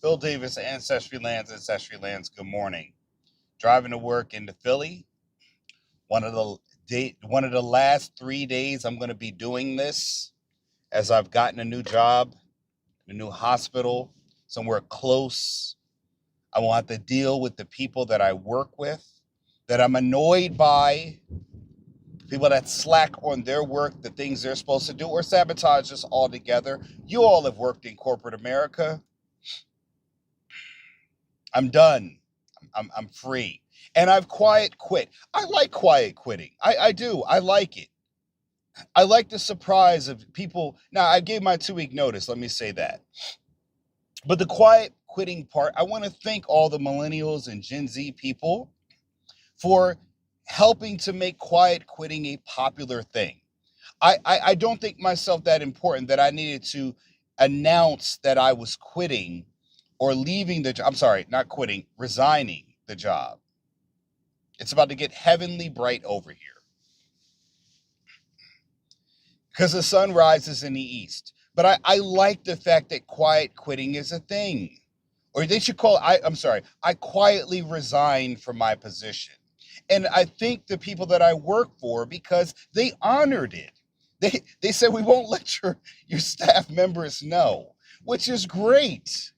Bill Davis, Ancestry Lands, good morning. Driving to work into Philly. One of the last 3 days I'm going to be doing this, as I've gotten a new job, a new hospital, somewhere close. I won't have to deal with the people that I work with, that I'm annoyed by, people that slack on their work, the things they're supposed to do, or sabotage us altogether. You all have worked in corporate America. I'm done. I'm free. And I've quiet quit. I like quiet quitting. I do. I like it. I like the surprise of people. Now, I gave my 2-week notice. Let me say that. But the quiet quitting part, I want to thank all the millennials and Gen Z people for helping to make quiet quitting a popular thing. I don't think myself that important that I needed to announce that I was quitting or leaving the job. I'm sorry, not quitting, resigning the job. It's about to get heavenly bright over here. Because the sun rises in the east. But I like the fact that quiet quitting is a thing. Or they should call it, I quietly resigned from my position. And I thank the people that I work for because they honored it. They said, we won't let your staff members know, which is great.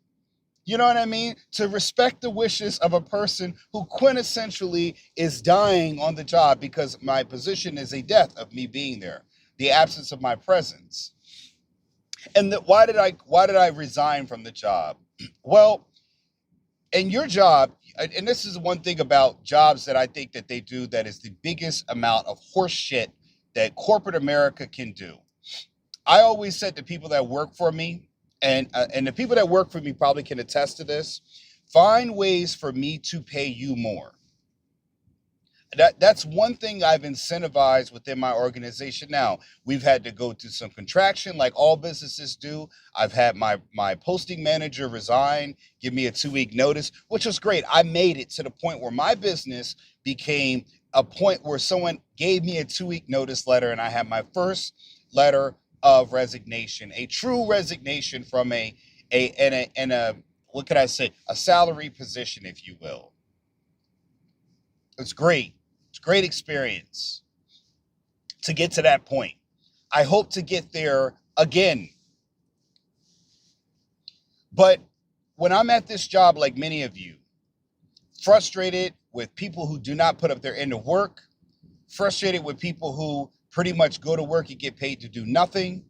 You know what I mean? To respect the wishes of a person who quintessentially is dying on the job because my position is a death of me being there, the absence of my presence. And why did I resign from the job? Well, in your job, and this is one thing about jobs that I think that they do that is the biggest amount of horse shit that corporate America can do. I always said to people that work for me, and the people that work for me probably can attest to this, find ways for me to pay you more. That's one thing I've incentivized within my organization. Now, we've had to go through some contraction like all businesses do. I've had my posting manager resign, give me a 2-week notice, which was great. I made it to the point where my business became a point where someone gave me a 2-week notice letter, and I had my first letter of resignation, a true resignation from a what could I say, a salary position, if you will. It's great. It's a great experience to get to that point. I hope to get there again. But when I'm at this job, like many of you, frustrated with people who do not put up their end of work, frustrated with people who pretty much go to work and get paid to do nothing,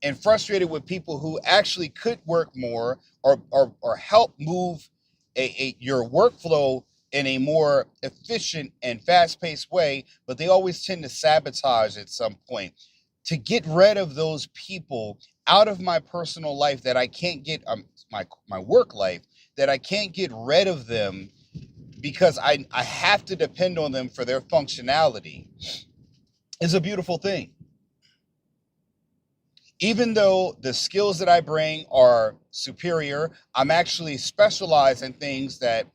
and frustrated with people who actually could work more or help move your workflow in a more efficient and fast-paced way, but they always tend to sabotage at some point. To get rid of those people out of my personal life that I can't get, my work life, that I can't get rid of them because I have to depend on them for their functionality, is a beautiful thing. Even though the skills that I bring are superior, I'm actually specialized in things that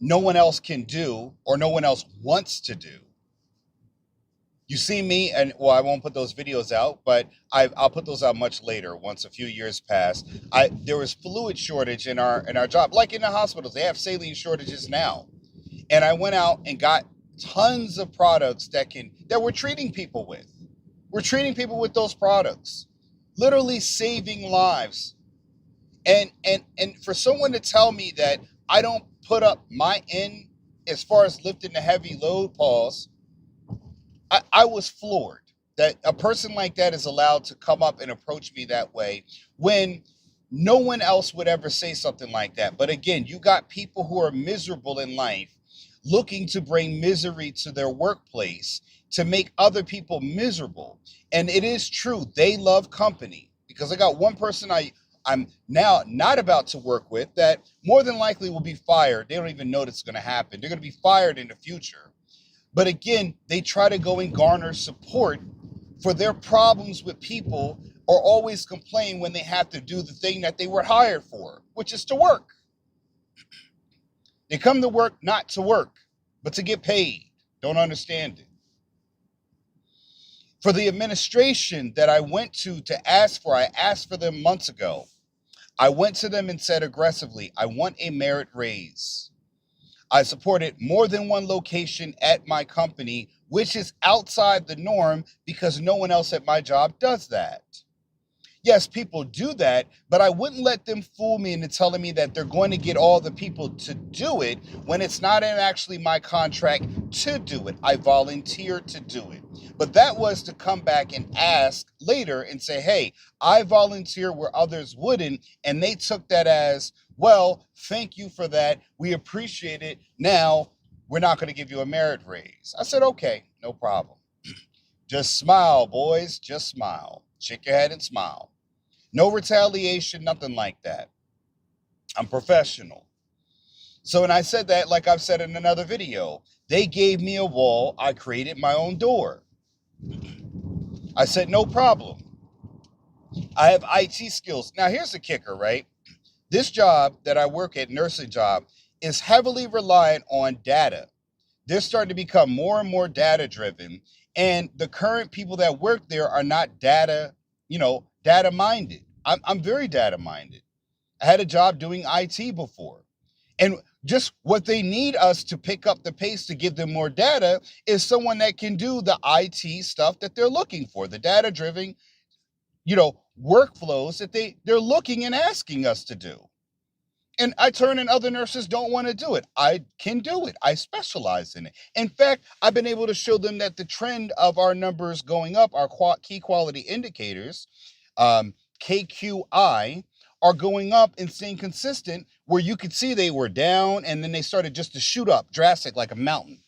no one else can do or no one else wants to do. You see me, and well, I won't put those videos out, but I'll put those out much later once a few years pass. There was fluid shortage in our job, like in the hospitals. They have saline shortages now, and I went out and got tons of products that we're treating people with. We're treating people with those products, literally saving lives. And for someone to tell me that I don't put up my end as far as lifting the heavy load, pause, I was floored that a person like that is allowed to come up and approach me that way when no one else would ever say something like that. But again, you got people who are miserable in life looking to bring misery to their workplace to make other people miserable. And it is true, they love company, because I got one person I'm now not about to work with that more than likely will be fired. They don't even know that's going to happen. They're going to be fired in the future. But again, they try to go and garner support for their problems with people, or always complain when they have to do the thing that they were hired for, which is to work. They come to work not to work, but to get paid. Don't understand it. For the administration that I went to ask for, I asked for them months ago. I went to them and said aggressively, I want a merit raise. I supported more than one location at my company, which is outside the norm because no one else at my job does that. Yes, people do that, but I wouldn't let them fool me into telling me that they're going to get all the people to do it when it's not in actually my contract to do it. I volunteered to do it. But that was to come back and ask later and say, hey, I volunteered where others wouldn't. And they took that as, well, thank you for that. We appreciate it. Now we're not going to give you a merit raise. I said, okay, no problem. Just smile, boys. Just smile. Shake your head and smile. No retaliation, nothing like that. I'm professional. So when I said that, like I've said in another video, they gave me a wall. I created my own door. I said, no problem. I have IT skills. Now, here's the kicker, right? This job that I work at, nursing job, is heavily reliant on data. They're starting to become more and more data driven. And the current people that work there are not data minded. I'm very data minded. I had a job doing IT before. And just what they need us to pick up the pace to give them more data is someone that can do the IT stuff that they're looking for, the data driven, workflows that they're looking and asking us to do. And I turn and other nurses don't want to do it. I can do it. I specialize in it. In fact, I've been able to show them that the trend of our numbers going up, our key quality indicators, KQI, are going up and staying consistent, where you could see they were down and then they started just to shoot up drastic like a mountain.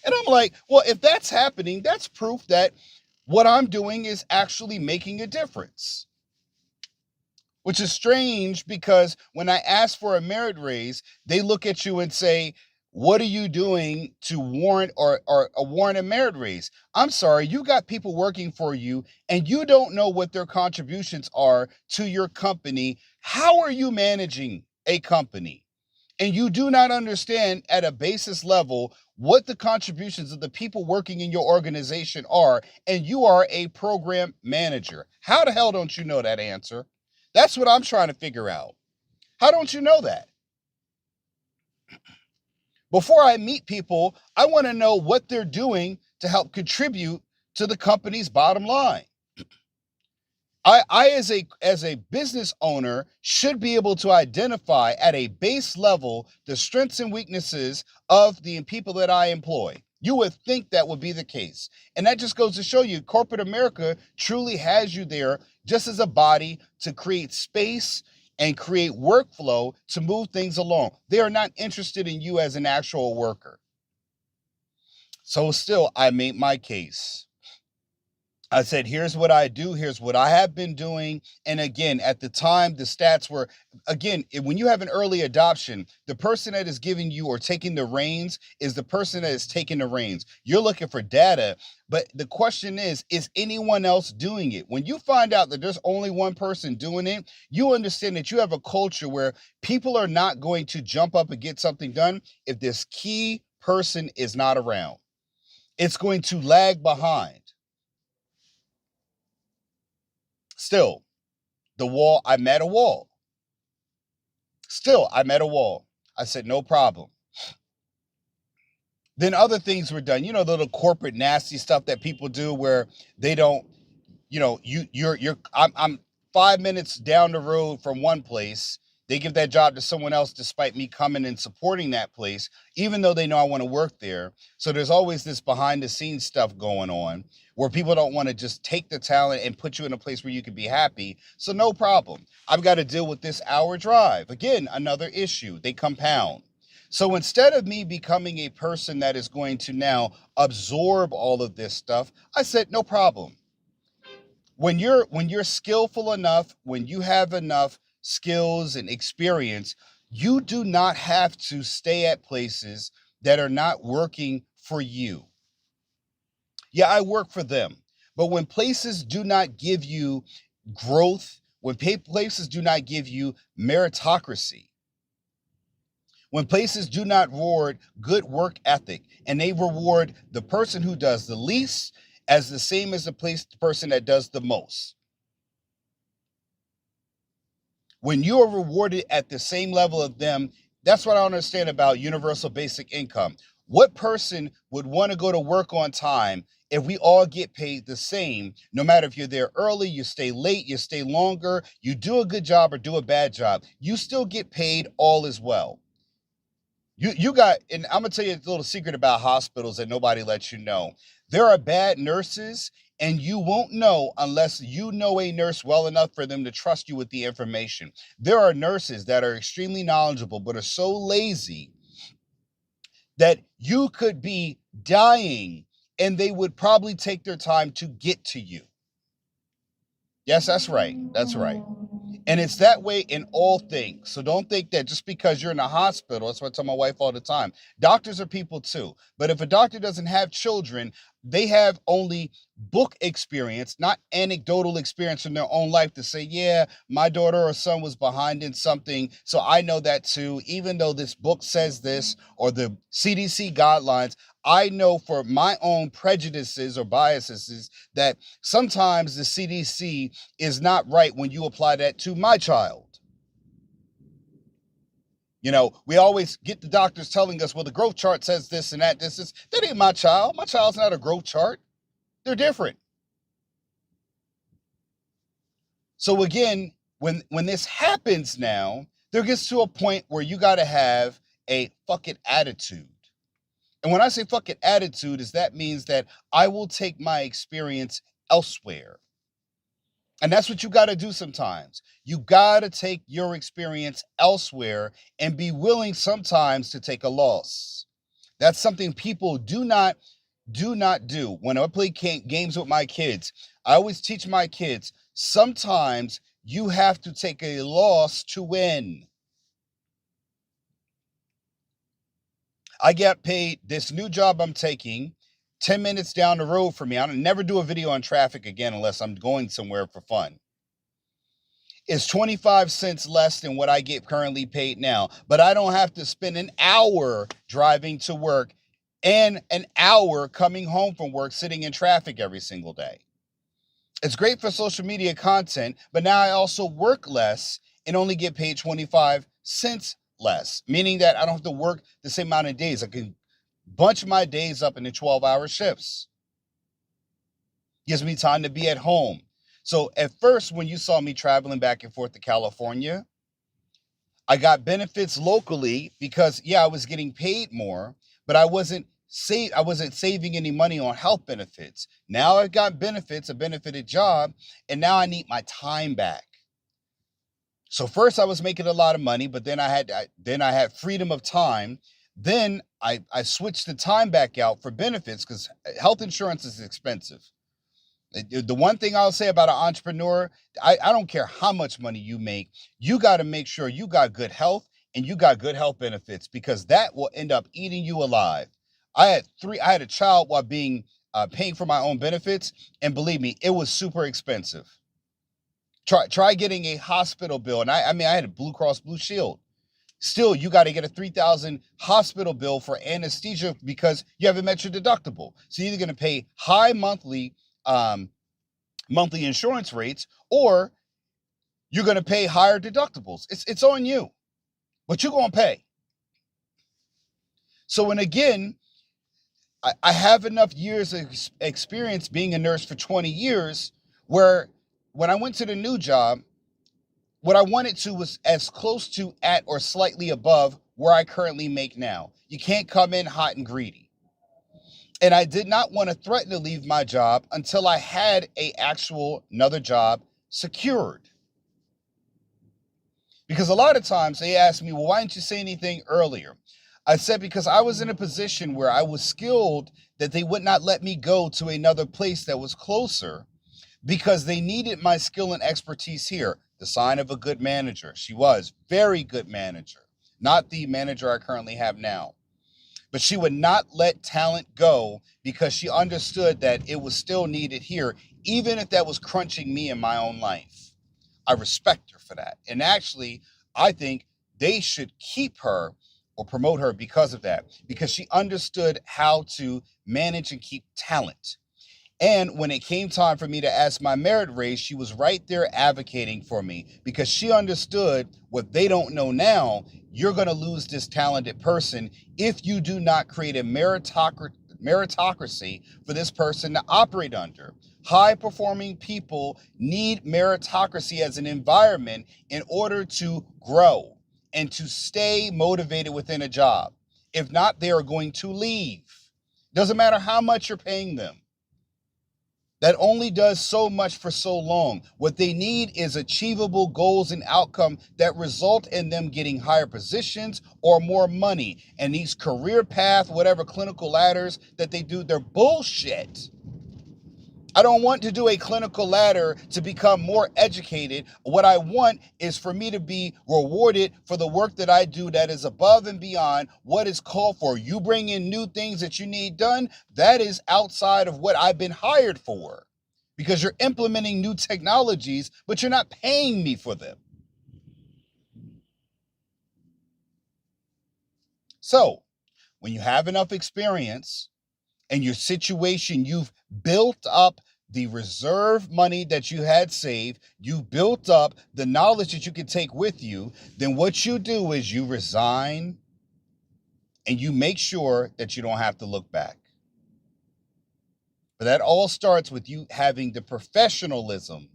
And I'm like, well, if that's happening, that's proof that what I'm doing is actually making a difference. Which is strange because when I ask for a merit raise, they look at you and say, what are you doing to warrant or warrant a merit raise? I'm sorry, you got people working for you and you don't know what their contributions are to your company. How are you managing a company? And you do not understand at a basis level what the contributions of the people working in your organization are, and you are a program manager. How the hell don't you know that answer? That's what I'm trying to figure out. How don't you know that? Before I meet people, I want to know what they're doing to help contribute to the company's bottom line. I as a business owner should be able to identify at a base level the strengths and weaknesses of the people that I employ. You would think that would be the case. And that just goes to show you corporate America truly has you there just as a body to create space and create workflow to move things along. They are not interested in you as an actual worker. So still, I made my case. I said, here's what I do. Here's what I have been doing. And again, at the time, the stats were, again, when you have an early adoption, the person that is giving you or taking the reins is the person that is taking the reins. You're looking for data, but the question is anyone else doing it? When you find out that there's only one person doing it, you understand that you have a culture where people are not going to jump up and get something done if this key person is not around. It's going to lag behind. Still, I met a wall. Still, I met a wall. I said, no problem. Then other things were done, the little corporate nasty stuff that people do where they don't, I'm 5 minutes down the road from one place. They give that job to someone else despite me coming and supporting that place, even though they know I want to work there. So there's always this behind the scenes stuff going on where people don't want to just take the talent and put you in a place where you can be happy. So no problem. I've got to deal with this hour drive. Again, another issue. They compound. So instead of me becoming a person that is going to now absorb all of this stuff, I said, no problem. When you're skillful enough, when you have enough skills and experience, you do not have to stay at places that are not working for you. Yeah, I work for them. But when places do not give you growth, when places do not give you meritocracy, when places do not reward good work ethic and they reward the person who does the least as the same as the person that does the most, When you are rewarded at the same level of them, that's what I understand about universal basic income. What person would want to go to work on time if we all get paid the same, no matter if you're there early, you stay late, you stay longer, you do a good job or do a bad job, you still get paid all as well. You got, and I'm gonna tell you a little secret about hospitals that nobody lets you know. There are bad nurses, and you won't know unless you know a nurse well enough for them to trust you with the information. There are nurses that are extremely knowledgeable, but are so lazy that you could be dying and they would probably take their time to get to you. Yes, that's right. That's right. And it's that way in all things. So don't think that just because you're in a hospital, that's what I tell my wife all the time. Doctors are people too. But if a doctor doesn't have children, they have only book experience, not anecdotal experience in their own life to say, yeah, my daughter or son was behind in something, so I know that too. Even though this book says this or the CDC guidelines, I know for my own prejudices or biases that sometimes the CDC is not right when you apply that to my child. You know, we always get the doctors telling us, well, the growth chart says this and that. That ain't my child. My child's not a growth chart. They're different. So again, when this happens now, there gets to a point where you got to have a fuck it attitude. And when I say fuck it attitude, is that means that I will take my experience elsewhere. And that's what you got to do sometimes. You got to take your experience elsewhere and be willing sometimes to take a loss. That's something people do not do. When I play games with my kids, I always teach my kids, sometimes you have to take a loss to win. I get paid this new job I'm taking 10 minutes down the road from me. I'll never do a video on traffic again unless I'm going somewhere for fun. It's 25 cents less than what I get currently paid now, but I don't have to spend an hour driving to work and an hour coming home from work sitting in traffic every single day. It's great for social media content, but now I also work less and only get paid 25 cents less, meaning that I don't have to work the same amount of days. I can bunch my days up into 12-hour shifts. Gives me time to be at home. So at first, when you saw me traveling back and forth to California, I got benefits locally because, yeah, I was getting paid more, but I wasn't saving any money on health benefits. Now I've got benefits, a benefited job, and now I need my time back. So first I was making a lot of money, but then I had freedom of time. Then I switched the time back out for benefits because health insurance is expensive. The one thing I'll say about an entrepreneur, I don't care how much money you make, you got to make sure you got good health and you got good health benefits, because that will end up eating you alive. I had a child while paying for my own benefits, and believe me, it was super expensive. Try getting a hospital bill, and I had a Blue Cross Blue Shield. Still, you got to get a $3,000 hospital bill for anesthesia because you haven't met your deductible. So you're either going to pay high monthly insurance rates, or you're going to pay higher deductibles. It's on you, but you're going to pay. So, and again, I have enough years of experience being a nurse for 20 years where when I went to the new job, what I wanted to was as close to at or slightly above where I currently make now. You can't come in hot and greedy. And I did not want to threaten to leave my job until I had another job secured. Because a lot of times they ask me, well, why didn't you say anything earlier? I said, because I was in a position where I was skilled that they would not let me go to another place that was closer because they needed my skill and expertise here. The sign of a good manager. She was very good manager, not the manager I currently have now. But she would not let talent go because she understood that it was still needed here, even if that was crunching me in my own life. I respect her for that. And actually, I think they should keep her or promote her because of that, because she understood how to manage and keep talent. And when it came time for me to ask my merit raise, she was right there advocating for me because she understood what they don't know now. You're going to lose this talented person if you do not create a meritocracy for this person to operate under. High performing people need meritocracy as an environment in order to grow and to stay motivated within a job. If not, they are going to leave. Doesn't matter how much you're paying them. That only does so much for so long. What they need is achievable goals and outcome that result in them getting higher positions or more money. And these career path, whatever clinical ladders that they do, they're bullshit. I don't want to do a clinical ladder to become more educated. What I want is for me to be rewarded for the work that I do that is above and beyond what is called for. You bring in new things that you need done, that is outside of what I've been hired for, because you're implementing new technologies, but you're not paying me for them. So when you have enough experience, and your situation, you've built up the reserve money that you had saved, you built up the knowledge that you can take with you, then what you do is you resign and you make sure that you don't have to look back. But that all starts with you having the professionalism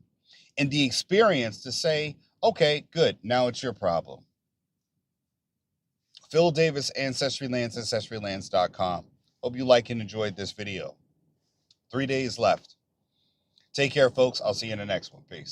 and the experience to say, okay, good, now it's your problem. Phil Davis, Ancestry Lands, ancestrylands.com. Hope you like and enjoyed this video. 3 days left. Take care, folks. I'll see you in the next one. Peace.